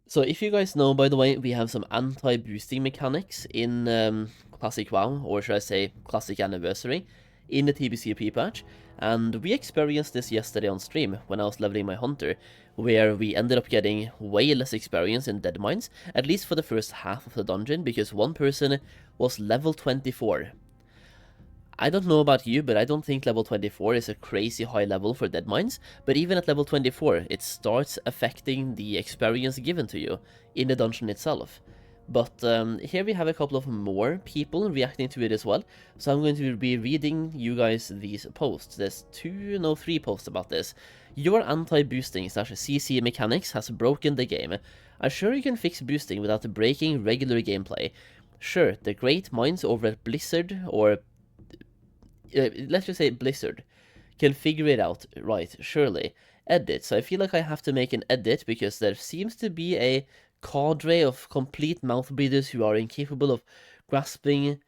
So if you guys know, by the way, we have some anti-boosting mechanics in Classic WoW, or should I say Classic Anniversary, in the TBC pre-patch, and we experienced this yesterday on stream when I was leveling my hunter, where we ended up getting way less experience in dead mines, at least for the first half of the dungeon, because one person was level 24. I don't know about you, but I don't think level 24 is a crazy high level for dead mines, but even at level 24, it starts affecting the experience given to you in the dungeon itself. But here we have a couple of more people reacting to it as well, so I'm going to be reading you guys these posts. There's three posts about this. Your anti-boosting / CC mechanics has broken the game. I'm sure you can fix boosting without breaking regular gameplay. Sure, the great minds over at Blizzard, or let's just say Blizzard, can figure it out, right, surely. Edit. So I feel like I have to make an edit because there seems to be a cadre of complete mouth breathers who are incapable of grasping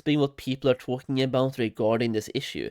what people are talking about regarding this issue.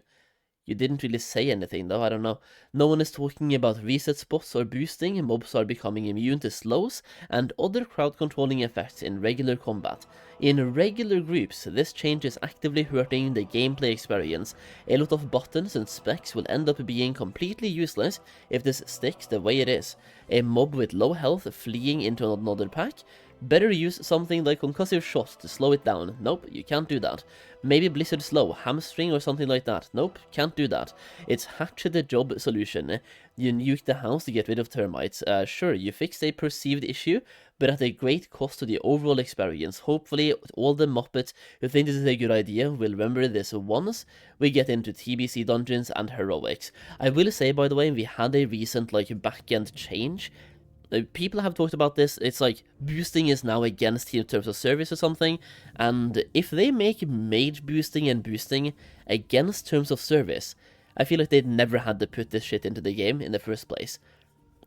You didn't really say anything though, I don't know. No one is talking about reset spots or boosting, mobs are becoming immune to slows, and other crowd controlling effects in regular combat. In regular groups, this change is actively hurting the gameplay experience. A lot of buttons and specs will end up being completely useless if this sticks the way it is. A mob with low health fleeing into another pack? Better use something like concussive shot to slow it down. Nope, you can't do that. Maybe Blizzard slow, hamstring or something like that. Nope, can't do that. It's hatchet the job solution. You nuke the house to get rid of termites. Sure, you fixed a perceived issue, but at a great cost to the overall experience. Hopefully all the Muppets who think this is a good idea will remember this once we get into TBC dungeons and heroics. I will say, by the way, we had a recent back-end change. People have talked about this. It's like boosting is now against in terms of service or something, and if they make mage boosting and boosting against terms of service, I feel like they'd never had to put this shit into the game in the first place.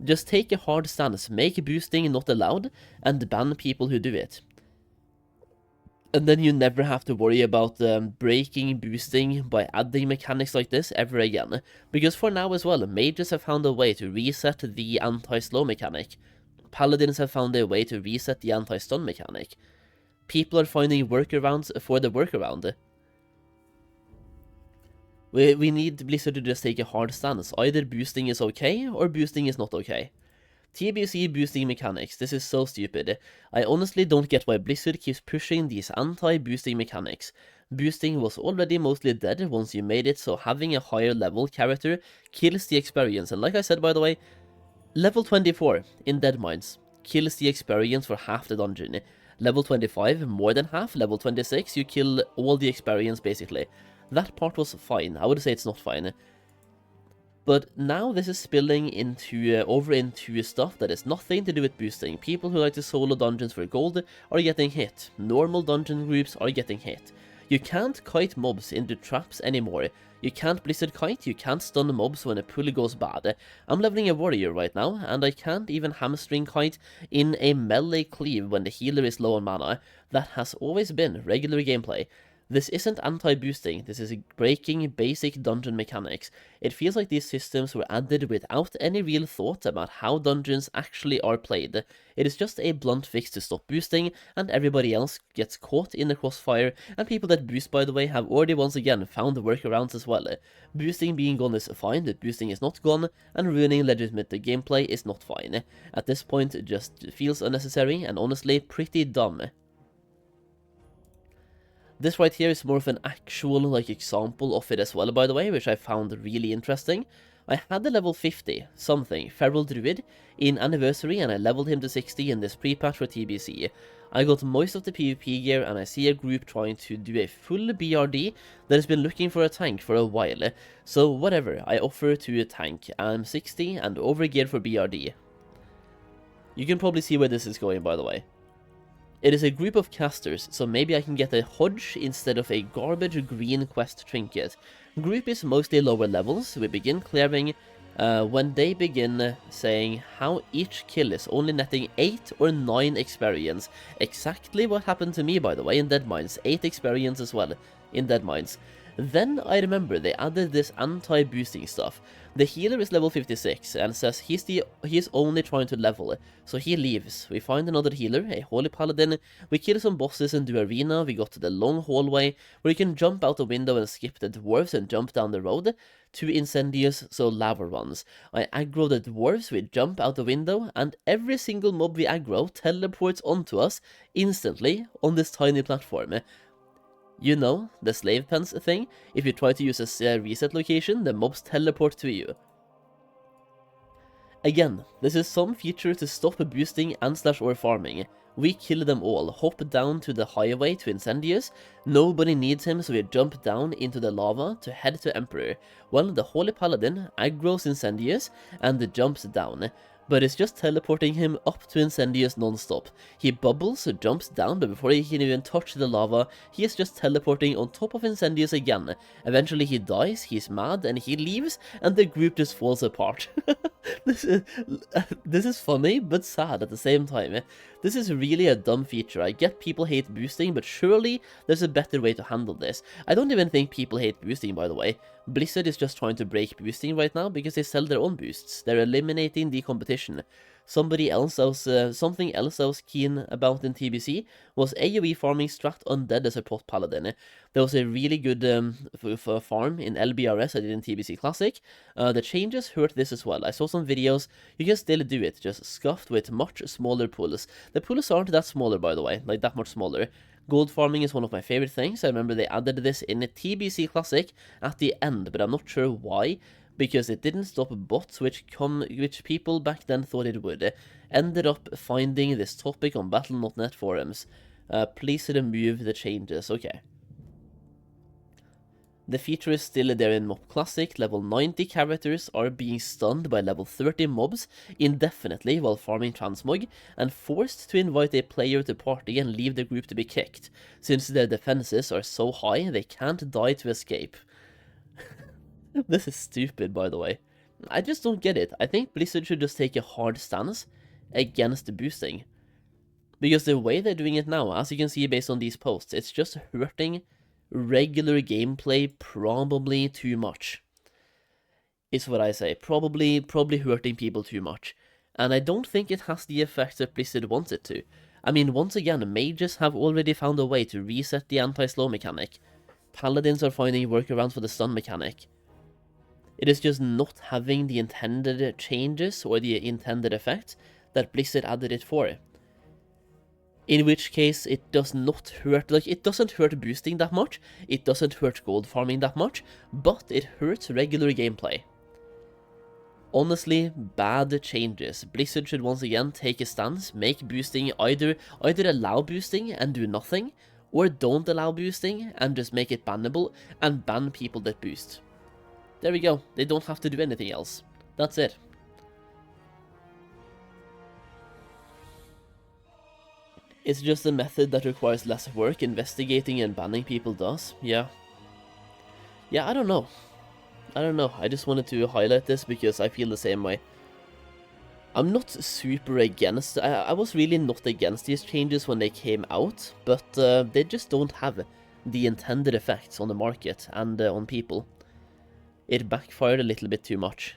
Just take a hard stance, make boosting not allowed, and ban people who do it. And then you never have to worry about breaking boosting by adding mechanics like this ever again. Because for now as well, mages have found a way to reset the anti-slow mechanic. Paladins have found a way to reset the anti-stun mechanic. People are finding workarounds for the workaround. We need Blizzard to just take a hard stance. Either boosting is okay, or boosting is not okay. TBC boosting mechanics, this is so stupid. I honestly don't get why Blizzard keeps pushing these anti-boosting mechanics. Boosting was already mostly dead once you made it, so having a higher level character kills the experience. And like I said, by the way, level 24 in Dead Mines kills the experience for half the dungeon. Level 25, more than half. Level 26, you kill all the experience basically. That part was fine. I would say it's not fine. But now this is spilling into over into stuff that has nothing to do with boosting. People who like to solo dungeons for gold are getting hit. Normal dungeon groups are getting hit. You can't kite mobs into traps anymore. You can't Blizzard kite, you can't stun mobs when a pull goes bad. I'm leveling a warrior right now, and I can't even hamstring kite in a melee cleave when the healer is low on mana. That has always been regular gameplay. This isn't anti-boosting, this is breaking basic dungeon mechanics. It feels like these systems were added without any real thought about how dungeons actually are played. It is just a blunt fix to stop boosting, and everybody else gets caught in the crossfire, and people that boost, by the way, have already once again found workarounds as well. Boosting being gone is fine, but boosting is not gone, and ruining legitimate gameplay is not fine. At this point, it just feels unnecessary, and honestly, pretty dumb. This right here is more of an actual example of it as well, by the way, which I found really interesting. I had the level 50 something Feral Druid in Anniversary, and I leveled him to 60 in this pre-patch for TBC. I got most of the PvP gear, and I see a group trying to do a full BRD that has been looking for a tank for a while. So whatever, I offer to a tank. I'm 60 and over geared for BRD. You can probably see where this is going, by the way. It is a group of casters, so maybe I can get a Hodge instead of a garbage green quest trinket. Group is mostly lower levels. We begin clearing when they begin saying how each kill is only netting 8 or 9 experience. Exactly what happened to me, by the way, in Dead Mines. 8 experience as well in Dead Mines. Then I remember they added this anti-boosting stuff. The healer is level 56 and says he's only trying to level it, so he leaves. We find another healer, a holy paladin, we kill some bosses and do arena, we got to the long hallway where you can jump out the window and skip the dwarves and jump down the road. 2 incendious, so lava runs. I aggro the dwarves, we jump out the window, and every single mob we aggro teleports onto us instantly on this tiny platform. You know, the slave pens thing, if you try to use a reset location, the mobs teleport to you. Again, this is some feature to stop boosting and/or farming. We kill them all, hop down to the highway to Incendius, nobody needs him so we jump down into the lava to head to Emperor, while the Holy Paladin aggroes Incendius and jumps down. But it's just teleporting him up to Incendius non-stop. He bubbles, jumps down, but before he can even touch the lava, he is just teleporting on top of Incendius again. Eventually he dies, he's mad, and he leaves, and the group just falls apart. This is funny, but sad at the same time. This is really a dumb feature. I get people hate boosting, but surely there's a better way to handle this. I don't even think people hate boosting, by the way. Blizzard is just trying to break boosting right now because they sell their own boosts. They're eliminating the competition. Something else I was keen about in TBC was AoE farming strat undead as a pot paladin. There was a really good farm in LBRS I did in TBC Classic. The changes hurt this as well. I saw some videos. You can still do it, just scuffed with much smaller pools. The pools aren't that smaller, by the way, like that much smaller. Gold farming is one of my favorite things. I remember they added this in a TBC Classic at the end, but I'm not sure why. Because it didn't stop bots, which people back then thought it would. Ended up finding this topic on Battle.net forums. Please remove the changes. Okay. The feature is still there in Mob Classic. Level 90 characters are being stunned by level 30 mobs indefinitely while farming transmog, and forced to invite a player to party and leave the group to be kicked, since their defenses are so high they can't die to escape. This is stupid, by the way. I just don't get it. I think Blizzard should just take a hard stance against boosting. Because the way they're doing it now, as you can see based on these posts, it's just hurting regular gameplay probably too much. Is what I say. Probably hurting people too much. And I don't think it has the effect that Blizzard wants it to. I mean, once again, mages have already found a way to reset the anti-slow mechanic. Paladins are finding workarounds for the stun mechanic. It is just not having the intended changes or the intended effect that Blizzard added it for. In which case, it does not hurt, like, it doesn't hurt boosting that much, it doesn't hurt gold farming that much, but it hurts regular gameplay. Honestly, bad changes. Blizzard should once again take a stance, make boosting either allow boosting and do nothing, or don't allow boosting and just make it bannable and ban people that boost. There we go, they don't have to do anything else. That's it. It's just a method that requires less work. Investigating and banning people does. Yeah, I don't know. I just wanted to highlight this because I feel the same way. I'm not super against, I was really not against these changes when they came out, but they just don't have the intended effects on the market and on people. It backfired a little bit too much.